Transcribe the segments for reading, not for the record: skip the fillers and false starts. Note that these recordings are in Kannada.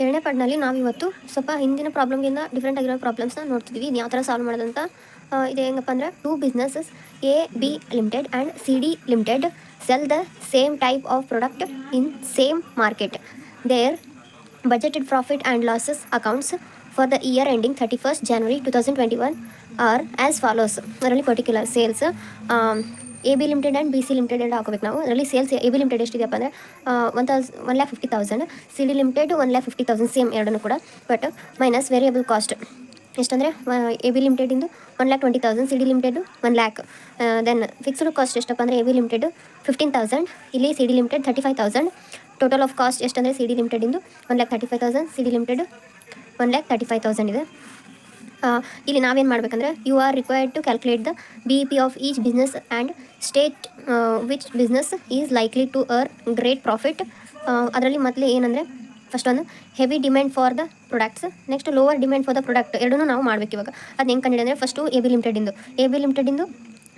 ಎರಡನೇ ಪಾರ್ಟ್ನಲ್ಲಿ ನಾವಿವತ್ತು ಸ್ವಲ್ಪ ಹಿಂದಿನ ಪ್ರಾಬ್ಲಮ್ಗಿಂತ ಡಿಫ್ರೆಂಟ್ ಆಗಿರೋ ಪ್ರಾಬ್ಲಮ್ಸ್ನ ನೋಡ್ತಿದ್ವಿ. ಇದು ಯಾವ ಥರ ಸಾಲ್ವ್ ಮಾಡೋದಂತ. ಇದು ಹೆಂಗಪ್ಪ ಅಂದ್ರೆ, two businesses A B limited and C D limited sell the same type of product in same market. Their budgeted profit and losses accounts for the year ending 31st January 2021 are as follows. ಅದರಲ್ಲಿ particular sales A B limited and B C limited ಎರಡು ಹಾಕೋಬೇಕು ನಾವು. ಅದರಲ್ಲಿ ಸೇಲ್ಸ್ ಎ ಬಿ ಲಿಮಿಟೆಡ್ ಎಷ್ಟಿದೆಯಪ್ಪ ಅಂದರೆ 1,50,000, ಸಿ ಡಿ ಲಿಮಿಟೆಡ್ 1,50,000, ಸೇಮ್ ಎರಡನ್ನೂ ಕೂಡ. ಬಟ್ ಮೈನಸ್ ವೇರಿಯಬಲ್ ಕಾಸ್ಟ್ ಎಷ್ಟಂದರೆ ಎ ಬಿ ಲಿಮಿಟೆಡಿಂದು 1,20,000, C D limited 1,00,000. Then fixed cost ಎಷ್ಟಪ್ಪ ಅಂದರೆ ಎ ಬಿ ಲಿಮಿಟೆಡು 15,000, ಇಲ್ಲಿ C D limited 35,000. Total of cost ಎಷ್ಟಂದರೆ ಸಿ ಡಿ ಲಿಮಿಟೆಡಿಂದು 1,35,000, ಸಿ ಡಿ ಲಿಮಿಟೆಡ್ 1,35,000 ಇದೆ. ಇಲ್ಲಿ ನಾವೇನು ಮಾಡಬೇಕಂದ್ರೆ, you are required to calculate the B E P of each business and state which business is likely to earn great profit. ಅದರಲ್ಲಿ ಮೊದಲು ಏನಂದರೆ, ಫಸ್ಟ್ ಒಂದು heavy demand for the products, next lower demand for the product, ಎರಡೂ ನಾವು ಮಾಡಬೇಕು ಇವಾಗ. ಅದು ಹೆಂಗೆ ಕಂಡಿಡಿದ್ರೆ, ಫಸ್ಟು ಎ ಬಿ ಲಿಮಿಟೆಡಿಂದು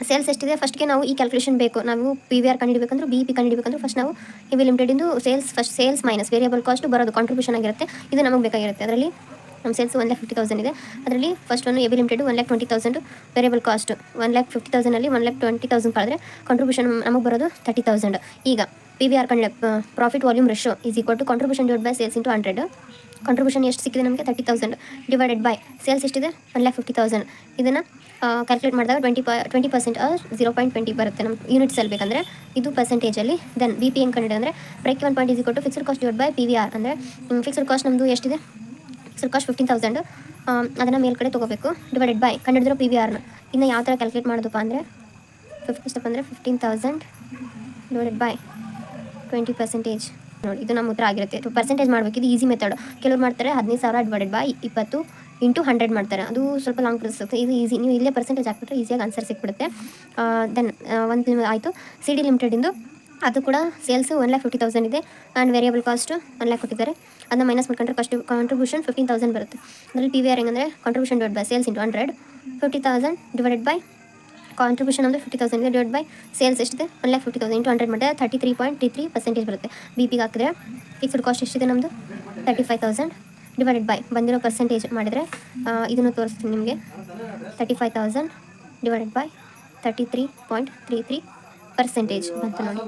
ಸೇಲ್ಸ್ ಎಷ್ಟಿದೆ ಫಸ್ಟ್ಗೆ ನಾವು ಈ ಕ್ಯಾಲ್ಕುಲೇಷನ್ ಬೇಕು. ನಾವು ಪಿ ವಿ ಆರ್ ಕಂಡುಹಿಡಬೇಕಂದ್ರೆ, ಬಿ ಪಿ ಕಂಡುಹಿಡಬೇಕಂದ್ರೆ ಫಸ್ಟ್ ನಾವು ಎ ಬಿ ಲಿಮಿಟೆಡಿಂದು ಸೇಲ್ಸ್ ಮೈನಸ್ ವೇರಿಯಬಲ್ ಕಾಸ್ಟ್ ಬರೋದು ಕಾಂಟ್ರಿಬ್ಯೂಷನ್ ಆಗಿರುತ್ತೆ. ಇದು ನಮಗೆ ಬೇಕಾಗಿರುತ್ತೆ. ಅದರಲ್ಲಿ ನಮ್ಮ ಸೇಲ್ಸ್ 1,50,000 ಇದೆ. ಅದರಲ್ಲಿ ಫಸ್ಟ್ ಒಂದು A B limited 1,20,000 variable cost. 1,50,000ಅಲ್ಲಿ 1,20,000 ಕಳೆದ್ರೆ ಕಾಂಟ್ರಿಬ್ಯೂಷನ್ ನಮಗೆ ಬರೋದು 30,000. ಈಗ P V R profit volume ratio is equal to contribution divide by sales into 100. Contribution ಎಷ್ಟು ಸಿಕ್ಕಿದೆ ನಮಗೆ 30,000 ಡಿವೈಡೆಡ್ ಬೈ ಸೇಲ್ಸ್ ಎಷ್ಟಿದೆ 1,50,000. ಇದನ್ನು ಕ್ಯಾಲ್ಕುಲೇಟ್ ಮಾಡಿದಾಗ 20% 0.20 ಬರುತ್ತೆ ನಮ್ಮ ಯೂನಿಟ್ ಸೆಲ್ ಬೇಕಂದರೆ. ಇದು ಪರ್ಸೆಂಟೇಜಲ್ಲಿ. ದೆನ್ ಬಿ ಪಿ ಹೆಂಗೆ ಕಂಡಿದೆ ಅಂದರೆ, break even point is equal to fixed cost divide by P V R. ಅಂದರೆ ಫಿಕ್ಸ್ಡ್ ಕಾಸ್ಟ್ ನಮ್ಮದು ಎಷ್ಟಿದೆ, ಫಿಕ್ಸ್ಡ್ ಕಾಸ್ಟ್ 15,000, ಅದನ್ನು ಮೇಲ್ಗಡೆ ತೊಗೋಬೇಕು ಡಿವೈಡೆಡ್ ಬೈ ಕಂಡಿಡಿರೋ ಪಿ ವಿ ಆರ್ನ. ಇನ್ನು ಯಾವ ಥರ ಕ್ಯಾಲ್ಕುಲೇಟ್ ಮಾಡೋದಪ್ಪ ಅಂದರೆ, 15,000 ಡಿವೈಡೆಡ್ ಬೈ 20%. ನೋಡಿ, ಇದು ನಮ್ಮ ಉತ್ತರ ಆಗಿರುತ್ತೆ. ಪರ್ಸೆಂಟೇಜ್ ಮಾಡಬೇಕು, ಇದು ಈಸಿ ಮೆಥಡ್. ಕೆಲವ್ರು ಮಾಡ್ತಾರೆ 15,000 ಡಿವೈಡೆಡ್ ಬೈ 20 ಇಂಟು 100 ಮಾಡ್ತಾರೆ. ಅದು ಸ್ವಲ್ಪ ಲಾಂಗ್ ಪ್ರೊಸೆಸ್. ಇದು ಈಸಿ, ನೀವು ಇಲ್ಲೇ ಪರ್ಸೆಂಟೇಜ್ ಹಾಕ್ಬಿಟ್ರೆ ಈಸಿಯಾಗಿ ಆನ್ಸರ್ ಸಿಕ್ಬಿಡುತ್ತೆ. ದೆನ್ ಒಂದು ಆಯಿತು. ಸಿ ಡಿ ಲಿಮಿಟೆಡಿಂದು ಅದು ಕೂಡ ಸೇಲ್ಸ್ 1,50,000 ಇದೆ ಆ್ಯಂಡ್ ವೇರಿಯಬಲ್ ಕಾಸ್ಟ್ 1,00,000 ಕೊಟ್ಟಿದ್ದಾರೆ. ಅದನ್ನ ಮೈನಸ್ ಮಾಡ್ಕೊಂಡ್ರೆ ಕಾಂಟ್ರಿಬ್ಯೂಷನ್ 15,000 ಬರುತ್ತೆ. ಅದರಲ್ಲಿ ಪಿ ವಿ ಆರ್ ಹೆಂಗಂದರೆ, contribution divide by sales into 100, 50,000 divided by contribution ಅಂದರೆ 50,000 ಇದೆ ಡಿವೈಡ್ ಬೈ ಸೇಲ್ಸ್ ಎಷ್ಟಿದೆ 1,50,000 ಇಂಟು 100 ಮಾಡಿದ್ರೆ 33.33% ಬರುತ್ತೆ. ಬಿ ಪಿಗೆ ಹಾಕಿದ್ರೆ ಫಿಕ್ಸ್ಡ್ ಕಾಸ್ಟ್ ಎಷ್ಟಿದೆ ನಮ್ಮದು 35,000 ಡಿವೈಡೆಡ್ ಬೈ ಬಂದಿರೋ ಪರ್ಸೆಂಟೇಜ್ ಮಾಡಿದರೆ, ಇದನ್ನು ತೋರಿಸ್ತೀನಿ ನಿಮಗೆ. 35,000 ಡಿವೈಡೆಡ್ ಬೈ 33.33% ಬಂತು ನೋಡಿ.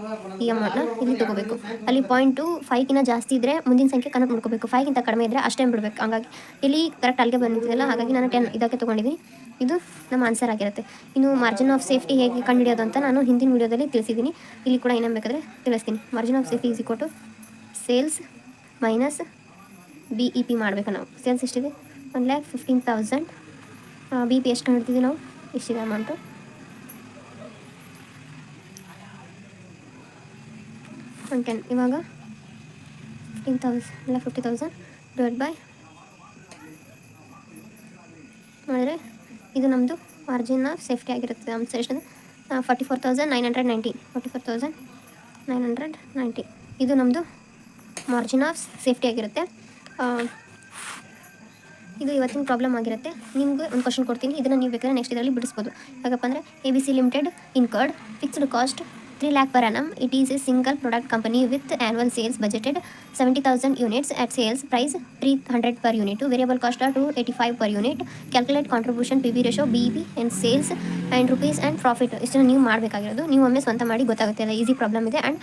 ಈ ಅಮೌಂಟ್ನ ಇಲ್ಲಿ ತೊಗೋಬೇಕು. ಅಲ್ಲಿ 0.25ಗಿಂತ ಜಾಸ್ತಿ ಇದ್ದರೆ ಮುಂದಿನ ಸಂಖ್ಯೆ ಕನೆಕ್ಟ್ ಮಾಡ್ಕೋಬೇಕು. 5ಗಿಂತ ಕಡಿಮೆ ಇದ್ದರೆ ಅಷ್ಟೇ ಬಿಡಬೇಕು. ಹಂಗಾಗಿ ಇಲ್ಲಿ ಕರೆಕ್ಟ್ ಅಲ್ಲಿಗೆ ಬಂದಿದ್ದೆಲ್ಲ, ಹಾಗಾಗಿ ನಾನು 10 ಇದಕ್ಕೆ ತೊಗೊಂಡಿದ್ದೀನಿ. ಇದು ನಮ್ಮ ಆನ್ಸರ್ ಆಗಿರುತ್ತೆ. ಇನ್ನು ಮಾರ್ಜಿನ್ ಆಫ್ ಸೇಫ್ಟಿ ಹೇಗೆ ಕಂಡುಹಿಡಿಯೋದು ಅಂತ ನಾನು ಹಿಂದಿನ ವೀಡಿಯೋದಲ್ಲಿ ತಿಳಿಸಿದ್ದೀನಿ. ಇಲ್ಲಿ ಕೂಡ ಏನೇನು ಬೇಕಾದರೆ ತಿಳಿಸ್ತೀನಿ. Margin of safety is equal to sales minus B E P ಮಾಡಬೇಕು ನಾವು. ಸೇಲ್ಸ್ ಎಷ್ಟಿದೆ 1,15,000, ಬಿ ಪಿ ಎಷ್ಟು ಕಂಡಿಡ್ತೀವಿ ನಾವು, ಎಷ್ಟಿದೆ ಅಮೌಂಟು 110. ಇವಾಗ 1,50,000 ಡಿವೈಡ್ ಬೈ ಮಾಡಿದ್ರೆ ಇದು ನಮ್ಮದು ಮಾರ್ಜಿನ್ ಆಫ್ ಸೇಫ್ಟಿ ಆಗಿರುತ್ತೆ. ನಮ್ಮ ಸೆಷನ್ 44,990, 44,990 ಇದು ನಮ್ಮದು ಮಾರ್ಜಿನ್ ಆಫ್ ಸೇಫ್ಟಿ ಆಗಿರುತ್ತೆ. ಇದು ಇವತ್ತಿನ ಪ್ರಾಬ್ಲಮ್ ಆಗಿರುತ್ತೆ. ನಿಮಗೆ ಒಂದು ಕ್ವಶನ್ ಕೊಡ್ತೀನಿ, ಇದನ್ನು ನೀವು ಬೇಕಾದ್ರೆ ನೆಕ್ಸ್ಟ್ ಇದರಲ್ಲಿ ಬಿಡಿಸ್ಬೋದು. ಯಾಕಪ್ಪ ಅಂದರೆ, A B C limited incurred fixed cost 3 lakh per annum. It is a single product company with annual sales budgeted 70,000 units at sales price 300 per unit. Variable cost are 285 per unit. Calculate contribution, PV ratio, BEP and sales and rupees and profit. ಇಷ್ಟನ್ನು ನೀವು ಮಾಡಬೇಕಾಗಿರೋದು. ನೀವು ಒಮ್ಮೆ ಸ್ವಂತ ಮಾಡಿ ಗೊತ್ತಾಗುತ್ತೆ. ಅಲ್ಲ, ಈಸಿ ಪ್ರಾಬ್ಲಮ್ ಇದೆ. And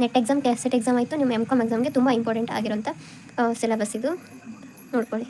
net exam, cassette exam ಆಯಿತು, ನಿಮ್ಮ ಎಮ್ ಕಾಮ್ ಎಕ್ಸಾಮ್ಗೆ ತುಂಬ ಇಂಪಾರ್ಟೆಂಟ್ ಆಗಿರೋಂಥ ಸಿಲೆಬಸ್ ಇದು. ನೋಡ್ಕೊಳ್ಳಿ.